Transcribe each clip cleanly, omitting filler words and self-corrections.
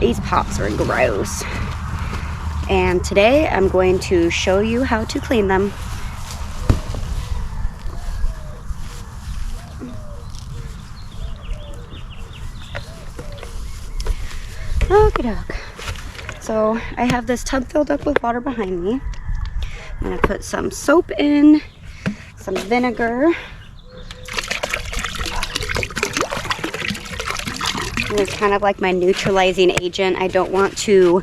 These pots are gross. And today I'm going to show you how to clean them. Okie doke. So I have this tub filled up with water behind me. I'm going to put some soap in, some vinegar. And it's kind of like my neutralizing agent. I don't want to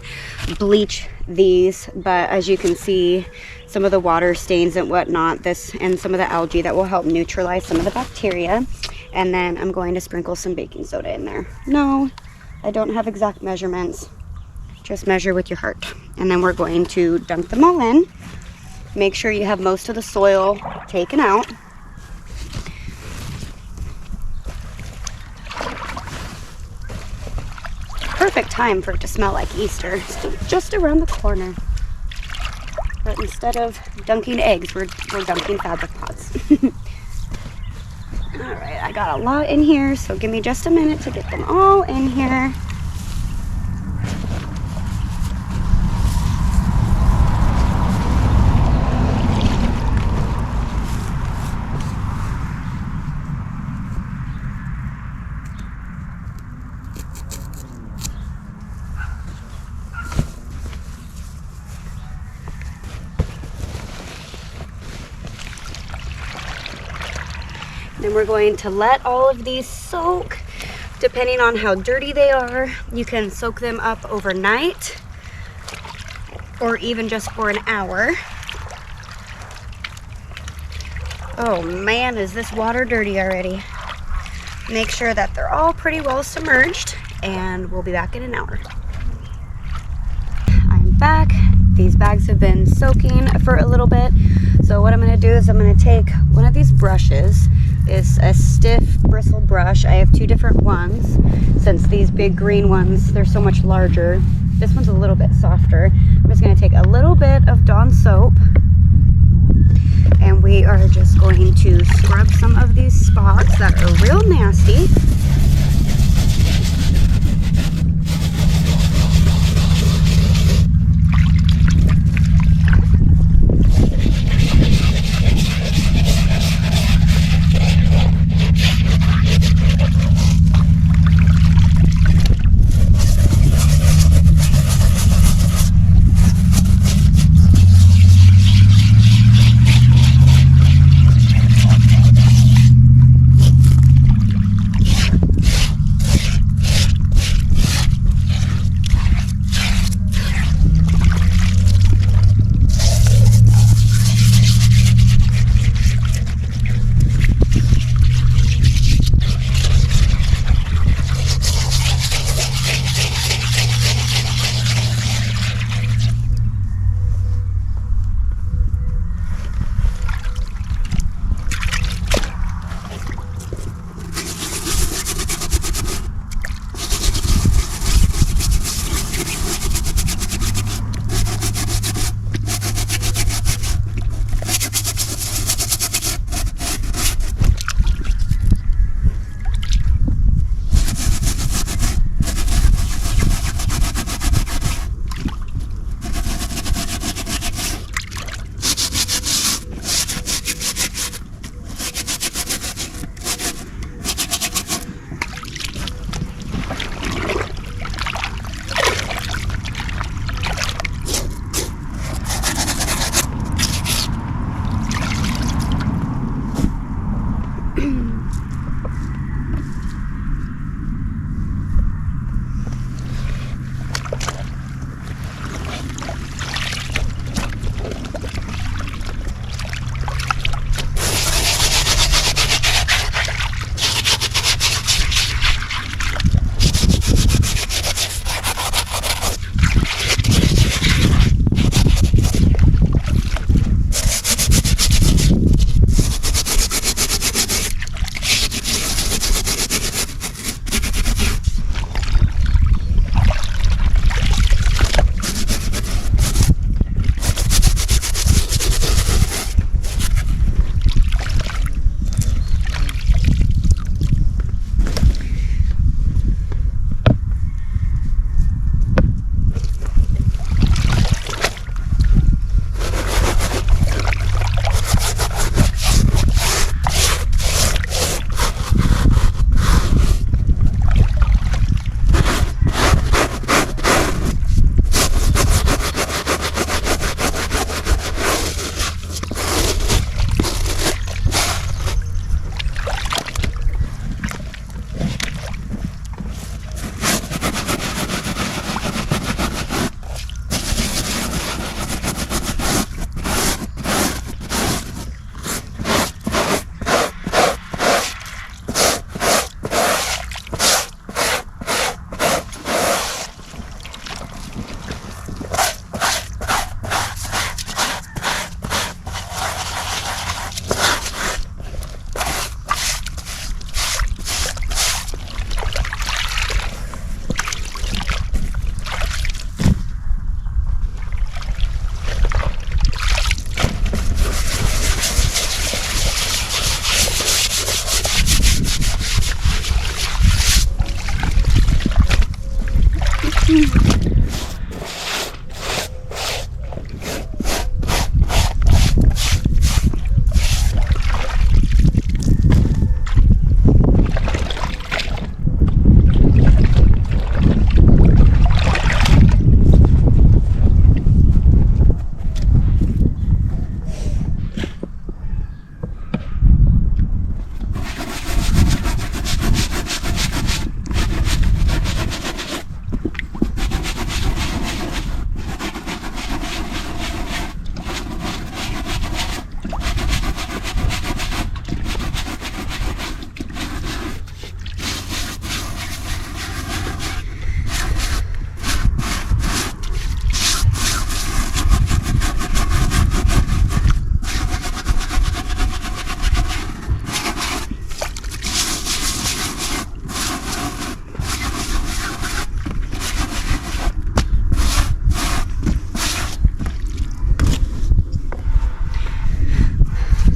bleach these, but as you can see, some of the water stains and whatnot, this and some of the algae that will help neutralize some of the bacteria. And then I'm going to sprinkle some baking soda in there. No, I don't have exact measurements. Just measure with your heart. And then we're going to dunk them all in. Make sure you have most of the soil taken out. Perfect time for it to smell like Easter. It's just around the corner. But instead of dunking eggs, we're dunking fabric pots. Alright, I got a lot in here, so give me just a minute to get them all in here. Then we're going to let all of these soak. Depending on how dirty they are, you can soak them up overnight or even just for an hour. Oh man, is this water dirty already? Make sure that they're all pretty well submerged, and we'll be back in an hour. I'm back. These bags have been soaking for a little bit. So what I'm going to do is I'm going to take one of these brushes. It's a stiff bristle brush. I have two different ones. Since these big green ones, they're so much larger. This one's a little bit softer. I'm just going to take a little bit of Dawn soap, and we are just going to scrub some of these spots that are real nasty.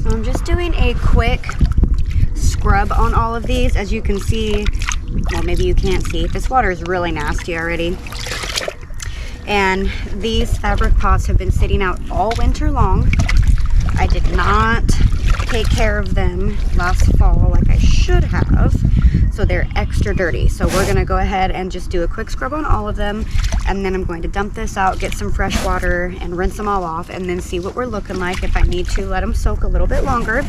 I'm just doing a quick scrub on all of these. As you can see, well, maybe you can't see, this water is really nasty already. And these fabric pots have been sitting out all winter long. I did not take care of them last fall like I should have, so they're extra dirty. So we're gonna go ahead and just do a quick scrub on all of them, and then I'm going to dump this out, get some fresh water and rinse them all off, and then see what we're looking like. If I need to, let them soak a little bit longer.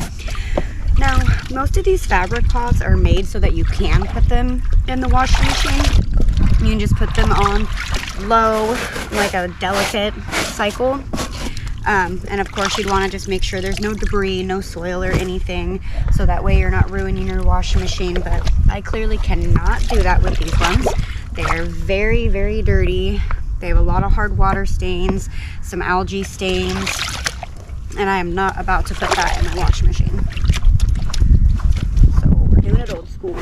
Now, most of these fabric pots are made so that you can put them in the washing machine. You can just put them on low, like a delicate cycle. And of course you'd want to just make sure there's no debris, no soil or anything, so that way you're not ruining your washing machine. But I clearly cannot do that with these ones. They are very, very dirty. They have a lot of hard water stains, some algae stains, and I am not about to put that in the washing machine. So we're doing it old school.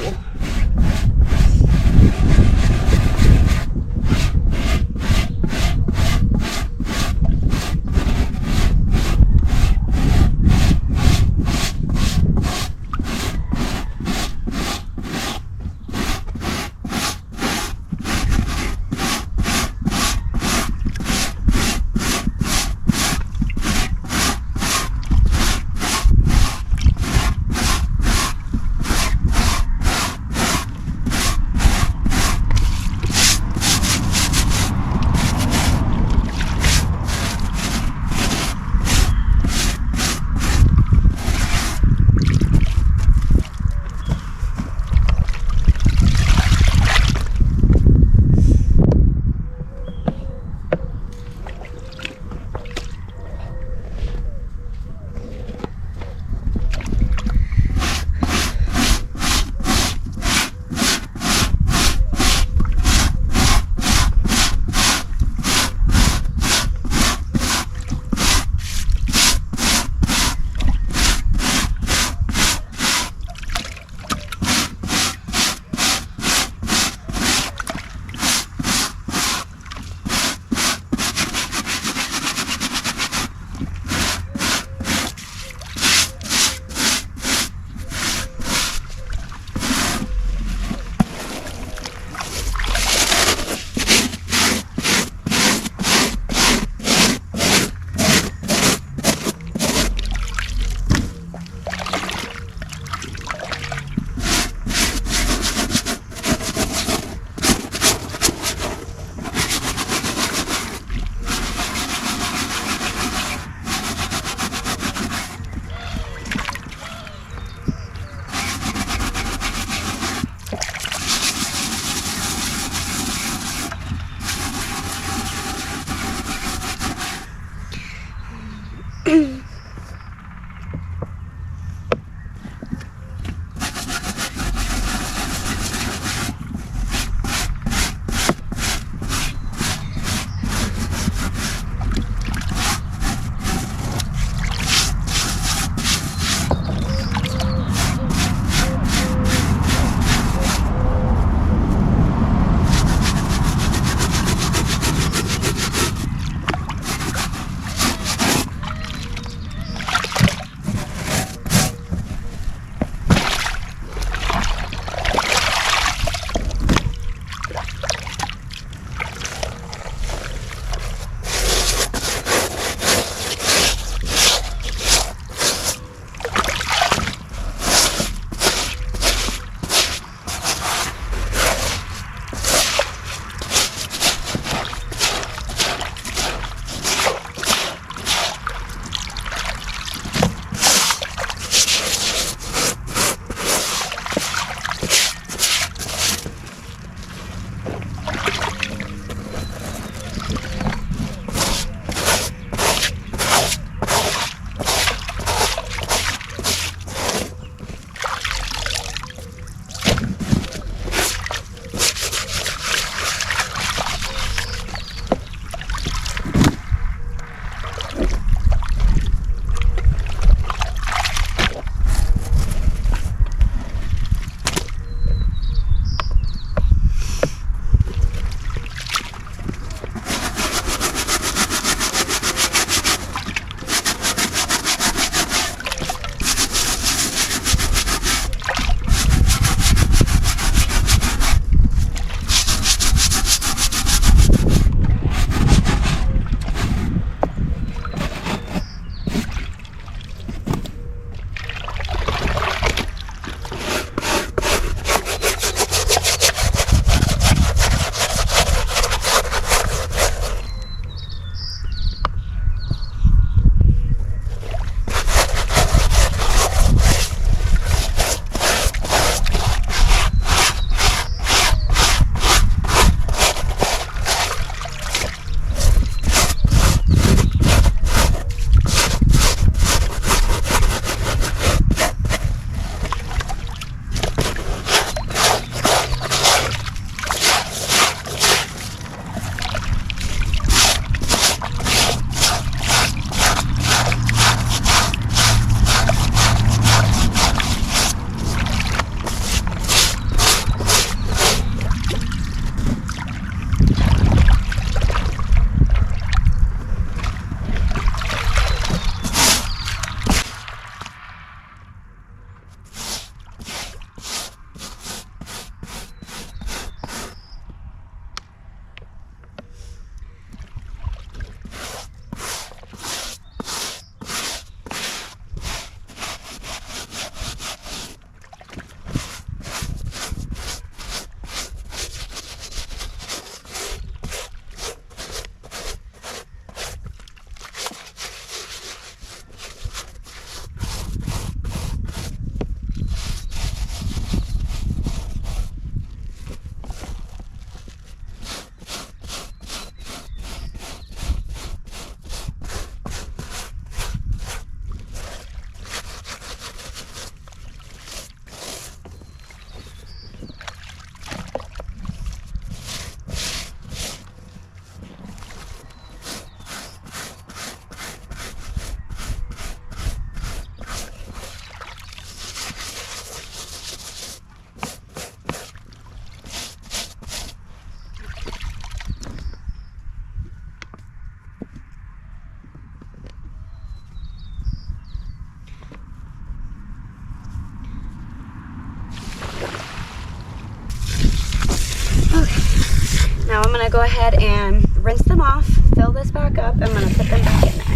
go ahead and rinse them off, fill this back up, and I'm gonna put them back in there.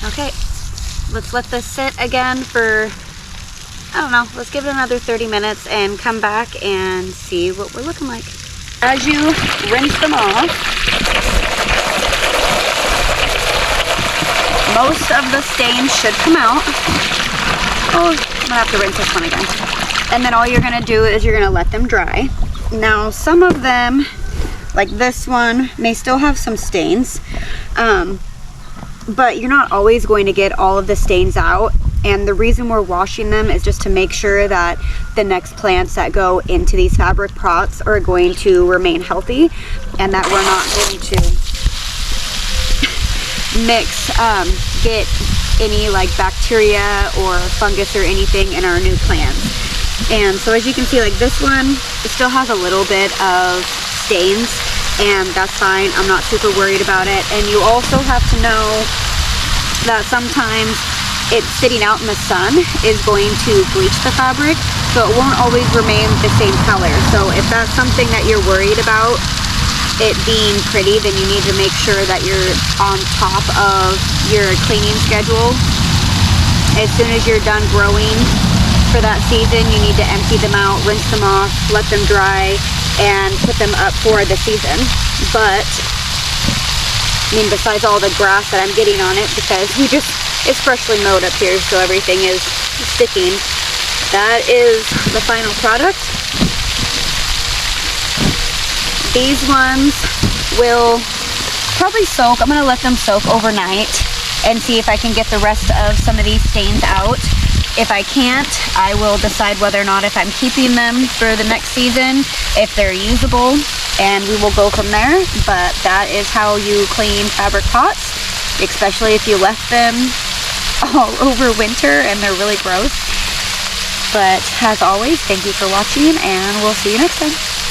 Okay, let's let this sit again for, I don't know, let's give it another 30 minutes and come back and see what we're looking like. As you rinse them off, most of the stains should come out. Oh, I'm gonna have to rinse this one again. And then all you're gonna do is you're gonna let them dry. Now, some of them, like this one, may still have some stains, but you're not always going to get all of the stains out. And the reason we're washing them is just to make sure that the next plants that go into these fabric pots are going to remain healthy, and that we're not going to get any like bacteria or fungus or anything in our new plants. And so as you can see, like this one, it still has a little bit of stains, and that's fine. I'm not super worried about it. And you also have to know that sometimes it sitting out in the sun is going to bleach the fabric, so it won't always remain the same color. So if that's something that you're worried about, it being pretty, then you need to make sure that you're on top of your cleaning schedule. As soon as you're done growing for that season, you need to empty them out, rinse them off, let them dry, and put them up for the season. But I mean, besides all the grass that I'm getting on it, because it's freshly mowed up here, so everything is sticking. That is the final product. These ones will probably soak. I'm going to let them soak overnight and see if I can get the rest of some of these stains out. If I can't, I will decide whether or not if I'm keeping them for the next season, if they're usable, and we will go from there. But that is how you clean fabric pots, especially if you left them all over winter and they're really gross. But as always, thank you for watching, and we'll see you next time.